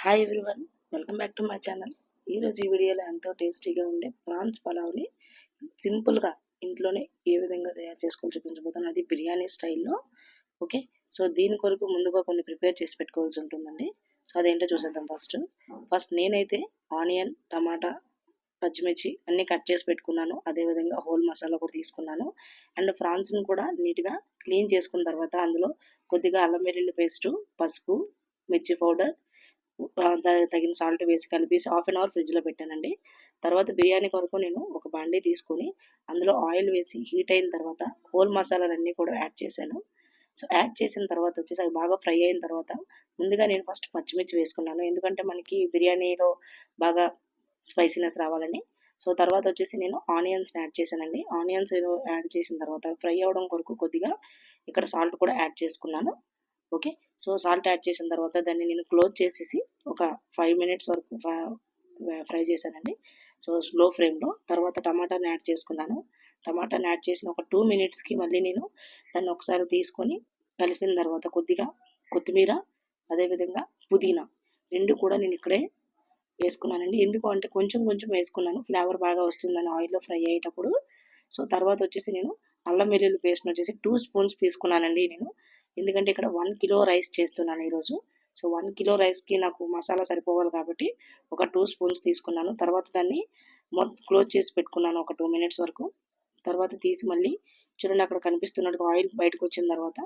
Hi everyone, welcome back to my channel. ఈరోజు ఈ వీడియోలో ఎంతో టేస్టీగా ఉండే ప్రాన్స్ పలావ్ని సింపుల్గా ఇంట్లోనే ఏ విధంగా తయారు చేసుకొని చూపించబోతున్నాను. అది బిర్యానీ స్టైల్లో. ఓకే, సో దీని కొరకు ముందుగా కొన్ని ప్రిపేర్ చేసి పెట్టుకోవాల్సి ఉంటుందండి. సో అదేంటో చూసేద్దాం. ఫస్ట్ నేనైతే ఆనియన్, టమాటా, పచ్చిమిర్చి అన్నీ కట్ చేసి పెట్టుకున్నాను. అదేవిధంగా హోల్ మసాలా కూడా తీసుకున్నాను. అండ్ ఫ్రాన్స్ని కూడా నీట్గా క్లీన్ చేసుకున్న తర్వాత అందులో కొద్దిగా అల్లం వెల్లుల్లి పేస్టు, పసుపు, మిర్చి పౌడర్, తగిన సాల్ట్ వేసి కలిపేసి హాఫ్ అన్ అవర్ ఫ్రిడ్జ్లో పెట్టానండి. తర్వాత బిర్యానీ కొరకు నేను ఒక బాండీ తీసుకొని అందులో ఆయిల్ వేసి హీట్ అయిన తర్వాత హోల్ మసాలాలన్నీ కూడా యాడ్ చేశాను. సో యాడ్ చేసిన తర్వాత వచ్చేసి అవి బాగా ఫ్రై అయిన తర్వాత ముందుగా నేను ఫస్ట్ పచ్చిమిర్చి వేసుకున్నాను, ఎందుకంటే మనకి బిర్యానీలో బాగా స్పైసీనెస్ రావాలని. సో తర్వాత వచ్చేసి నేను ఆనియన్స్ని యాడ్ చేశానండి. ఆనియన్స్ యాడ్ చేసిన తర్వాత ఫ్రై అవ్వడం కొరకు కొద్దిగా ఇక్కడ సాల్ట్ కూడా యాడ్ చేసుకున్నాను. ఓకే, సో సాల్ట్ యాడ్ చేసిన తర్వాత దాన్ని నేను క్లోజ్ చేసేసి ఒక 5 మినిట్స్ వరకు ఫ్రై చేశానండి. సో స్లో ఫ్లేమ్లో. తర్వాత టమాటాని యాడ్ చేసుకున్నాను. టమాటాని యాడ్ చేసిన ఒక 2 మినిట్స్కి మళ్ళీ నేను దాన్ని ఒకసారి తీసుకొని కలిపిన తర్వాత కొద్దిగా కొత్తిమీర, అదేవిధంగా పుదీనా రెండు కూడా నేను ఇక్కడే వేసుకున్నానండి. ఎందుకు అంటే కొంచెం కొంచెం వేసుకున్నాను, ఫ్లేవర్ బాగా వస్తుందని ఆయిల్లో ఫ్రై అయ్యేటప్పుడు. సో తర్వాత వచ్చేసి నేను అల్లం వెల్లుల్లి పేస్ట్ని వచ్చేసి 2 స్పూన్స్ తీసుకున్నానండి నేను, ఎందుకంటే ఇక్కడ 1 కిలో రైస్ చేస్తున్నాను ఈరోజు. సో 1 కిలో రైస్కి నాకు మసాలా సరిపోవాలి కాబట్టి ఒక 2 స్పూన్స్ తీసుకున్నాను. తర్వాత దాన్ని మొత్తం క్లోజ్ చేసి పెట్టుకున్నాను ఒక 2 మినిట్స్ వరకు. తర్వాత తీసి మళ్ళీ చూడండి అక్కడ కనిపిస్తున్నట్టుగా ఆయిల్ బయటకు వచ్చిన తర్వాత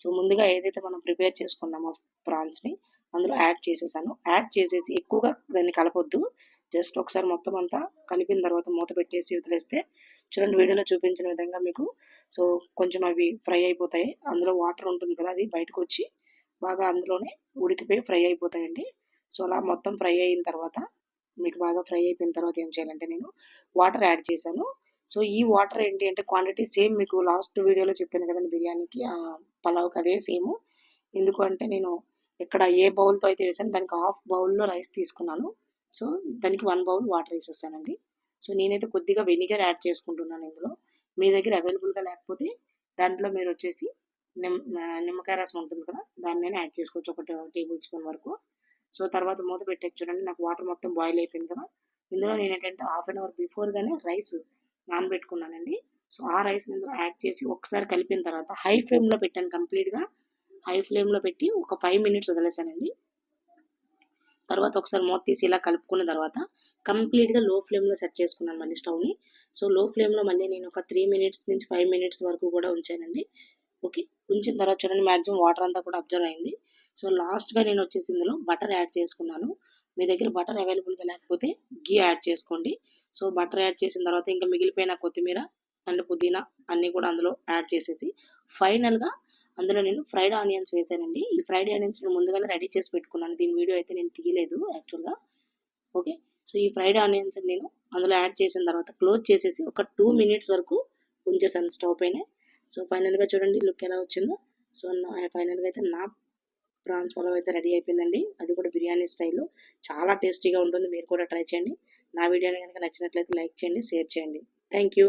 సో ముందుగా ఏదైతే మనం ప్రిపేర్ చేసుకున్నామో ప్రాన్స్ని అందులో యాడ్ చేసేసాను. యాడ్ చేసేసి ఎక్కువగా దాన్ని కలపొద్దు, జస్ట్ ఒకసారి మొత్తం అంతా కలిపిన తర్వాత మూత పెట్టేసి వదిలేస్తే చూడండి వీడియోలో చూపించిన విధంగా మీకు సో కొంచెం అవి ఫ్రై అయిపోతాయి. అందులో వాటర్ ఉంటుంది కదా, అది బయటకు వచ్చి బాగా అందులోనే ఉడికిపోయి ఫ్రై అయిపోతాయండి. సో అలా మొత్తం ఫ్రై అయిన తర్వాత మీకు బాగా ఫ్రై అయిపోయిన తర్వాత ఏం చేయాలంటే నేను వాటర్ యాడ్ చేశాను. సో ఈ వాటర్ ఏంటి అంటే క్వాంటిటీ సేమ్ మీకు లాస్ట్ వీడియోలో చెప్పాను కదండి బిర్యానీకి, పలావ్కి అదే సేమ్. ఎందుకు అంటే నేను ఇక్కడ ఏ బౌల్తో అయితే వేసాను దానికి హాఫ్ బౌల్లో రైస్ తీసుకున్నాను. సో దానికి 1 బౌల్ వాటర్ వేసేసానండి. సో నేనైతే కొద్దిగా వెనిగర్ యాడ్ చేసుకుంటున్నాను ఇందులో. మీ దగ్గర అవైలబుల్గా లేకపోతే దాంట్లో మీరు వచ్చేసి నిమ్మకాయ రసం ఉంటుంది కదా, దాన్ని యాడ్ చేసుకోవచ్చు, ఒక టేబుల్ స్పూన్ వరకు. సో తర్వాత మూత పెట్టేది చూడండి, నాకు వాటర్ మొత్తం బాయిల్ అయిపోయింది కదా. ఇందులో నేను ఏంటంటే హాఫ్ అన్ అవర్ బిఫోర్గానే రైస్ నానబెట్టుకున్నానండి. సో ఆ రైస్ ఇందులో యాడ్ చేసి ఒకసారి కలిపిన తర్వాత హై ఫ్లేమ్లో పెట్టాను, కంప్లీట్గా హై ఫ్లేమ్లో పెట్టి ఒక 5 మినిట్స్ వదిలేసానండి. తర్వాత ఒకసారి మూత తీసి ఇలా కలుపుకున్న తర్వాత కంప్లీట్గా లో ఫ్లేమ్లో సెట్ చేసుకున్నాను మళ్ళీ స్టవ్ని. సో లో ఫ్లేమ్లో మళ్ళీ నేను ఒక 3 మినిట్స్ నుంచి 5 మినిట్స్ వరకు కూడా ఉంచానండి. ఓకే, ఉంచిన తర్వాత చూడండి మ్యాక్సిమం వాటర్ అంతా కూడా అబ్జర్వ్ అయింది. సో లాస్ట్గా నేను వచ్చేసి ఇందులో బటర్ యాడ్ చేసుకున్నాను. మీ దగ్గర బటర్ అవైలబుల్గా లేకపోతే గీ యాడ్ చేసుకోండి. సో బటర్ యాడ్ చేసిన తర్వాత ఇంకా మిగిలిపోయిన కొత్తిమీర అండ్ పుదీనా అన్నీ కూడా అందులో యాడ్ చేసేసి ఫైనల్గా అందులో నేను ఫ్రైడ్ ఆనియన్స్ వేసానండి. ఈ ఫ్రైడ్ ఆనియన్స్ నేను ముందుగానే రెడీ చేసి పెట్టుకున్నాను, దీని వీడియో అయితే నేను తీయలేదు యాక్చువల్గా. ఓకే, సో ఈ ఫ్రైడ్ ఆనియన్స్ నేను అందులో యాడ్ చేసిన తర్వాత క్లోజ్ చేసేసి ఒక 2 మినిట్స్ వరకు ఉంచేసాను స్టవ్ పైన. సో ఫైనల్గా చూడండి లుక్ ఎలా వచ్చిందో. సో ఫైనల్గా అయితే నా ప్రాన్స్ పలావ్ అయితే రెడీ అయిపోయిందండి, అది కూడా బిర్యానీ స్టైల్లో. చాలా టేస్టీగా ఉంటుంది, మీరు కూడా ట్రై చేయండి. నా వీడియోని కనుక నచ్చినట్లయితే లైక్ చేయండి, షేర్ చేయండి. Thank you.